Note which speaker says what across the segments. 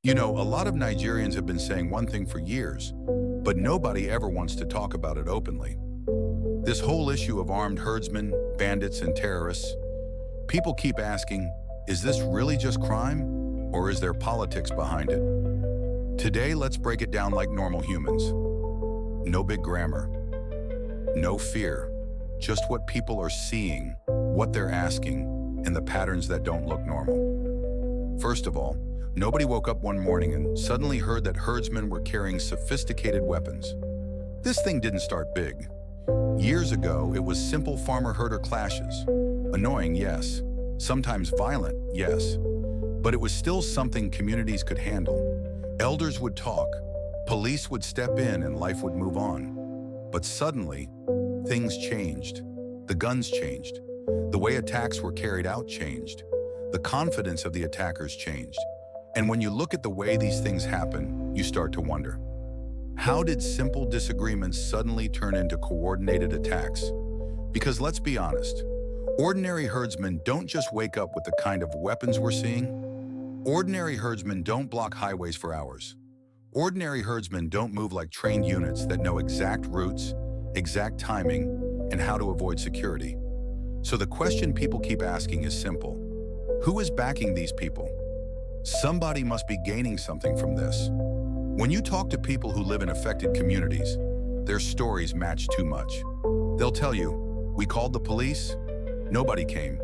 Speaker 1: You know, a lot of Nigerians have been saying one thing for years, but nobody ever wants to talk about it openly. This whole issue of armed herdsmen, bandits, and terrorists, people keep asking, is this really just crime, or is there politics behind it? Today, let's break it down like normal humans. No big grammar, no fear, just what people are seeing, what they're asking, and the patterns that don't look normal. First of all, nobody woke up one morning and suddenly heard that herdsmen were carrying sophisticated weapons. This thing didn't start big. Years ago, it was simple farmer-herder clashes. Annoying, yes. Sometimes violent, yes. But it was still something communities could handle. Elders would talk, police would step in, and life would move on. But suddenly, things changed. The guns changed. The way attacks were carried out changed. The confidence of the attackers changed. And when you look at the way these things happen, you start to wonder, how did simple disagreements suddenly turn into coordinated attacks? Because let's be honest, ordinary herdsmen don't just wake up with the kind of weapons we're seeing. Ordinary herdsmen don't block highways for hours. Ordinary herdsmen don't move like trained units that know exact routes, exact timing, and how to avoid security. So the question people keep asking is simple. Who is backing these people? Somebody must be gaining something from this. When you talk to people who live in affected communities, their stories match too much. They'll tell you, we called the police, nobody came.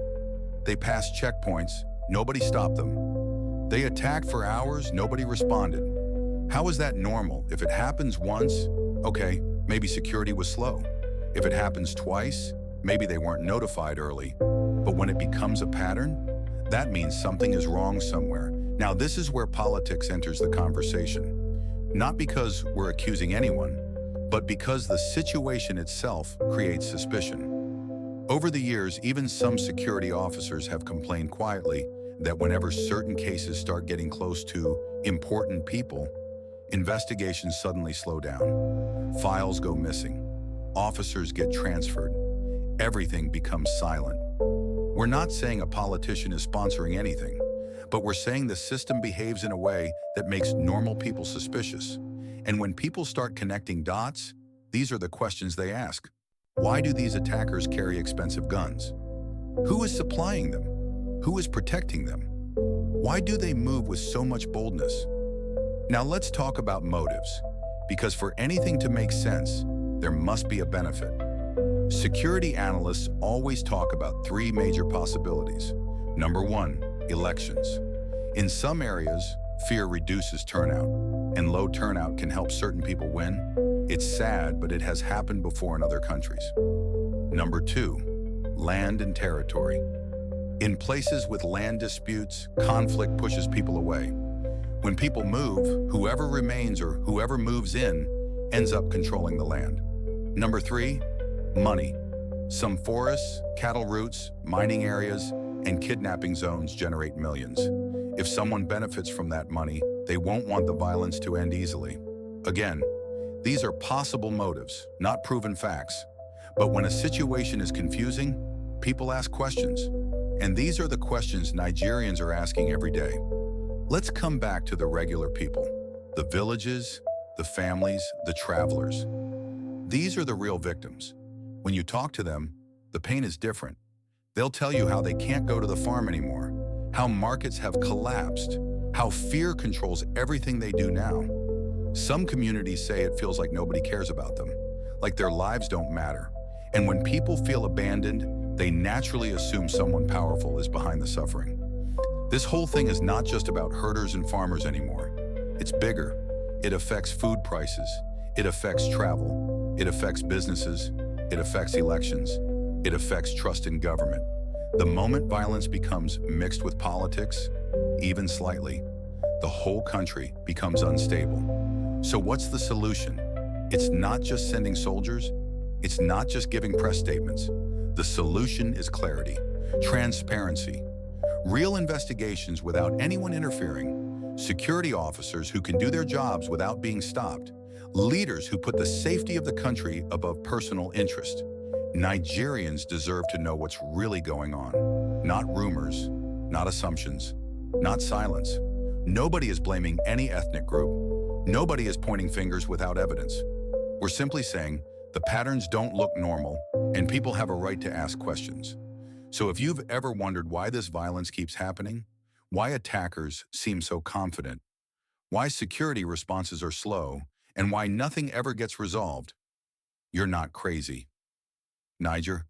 Speaker 1: They passed checkpoints, nobody stopped them. They attacked for hours, nobody responded. How is that normal? If it happens once, okay, maybe security was slow. If it happens twice, maybe they weren't notified early. But when it becomes a pattern, that means something is wrong somewhere. Now, this is where politics enters the conversation. Not because we're accusing anyone, but because the situation itself creates suspicion. Over the years, even some security officers have complained quietly that whenever certain cases start getting close to important people, investigations suddenly slow down. Files go missing. Officers get transferred. Everything becomes silent. We're not saying a politician is sponsoring anything, but we're saying the system behaves in a way that makes normal people suspicious. And when people start connecting dots, these are the questions they ask. Why do these attackers carry expensive guns? Who is supplying them? Who is protecting them? Why do they move with so much boldness? Now let's talk about motives, because for anything to make sense, there must be a benefit. Security analysts always talk about three major possibilities. Number one, elections. In some areas, fear reduces turnout, and low turnout can help certain people win. It's sad, but it has happened before in other countries. Number two, land and territory. In places with land disputes, conflict pushes people away. When people move, whoever remains or whoever moves in ends up controlling the land. Number three, money. Some forests, cattle routes, mining areas, and kidnapping zones generate millions. If someone benefits from that money, they won't want the violence to end easily. Again, these are possible motives, not proven facts. But when a situation is confusing, people ask questions. And these are the questions Nigerians are asking every day. Let's come back to the regular people, the villages, the families, the travelers. These are the real victims. When you talk to them, the pain is different. They'll tell you how they can't go to the farm anymore, how markets have collapsed, how fear controls everything they do now. Some communities say it feels like nobody cares about them, like their lives don't matter. And when people feel abandoned, they naturally assume someone powerful is behind the suffering. This whole thing is not just about herders and farmers anymore. It's bigger. It affects food prices. It affects travel. It affects businesses. It affects elections. It affects trust in government. The moment violence becomes mixed with politics, even slightly, the whole country becomes unstable. So what's the solution? It's not just sending soldiers. It's not just giving press statements. The solution is clarity, transparency, real investigations without anyone interfering, security officers who can do their jobs without being stopped, leaders who put the safety of the country above personal interest. Nigerians deserve to know what's really going on. Not rumors, not assumptions, not silence. Nobody is blaming any ethnic group. Nobody is pointing fingers without evidence. We're simply saying the patterns don't look normal, and people have a right to ask questions. So if you've ever wondered why this violence keeps happening, why attackers seem so confident, why security responses are slow, and why nothing ever gets resolved, you're not crazy. Niger,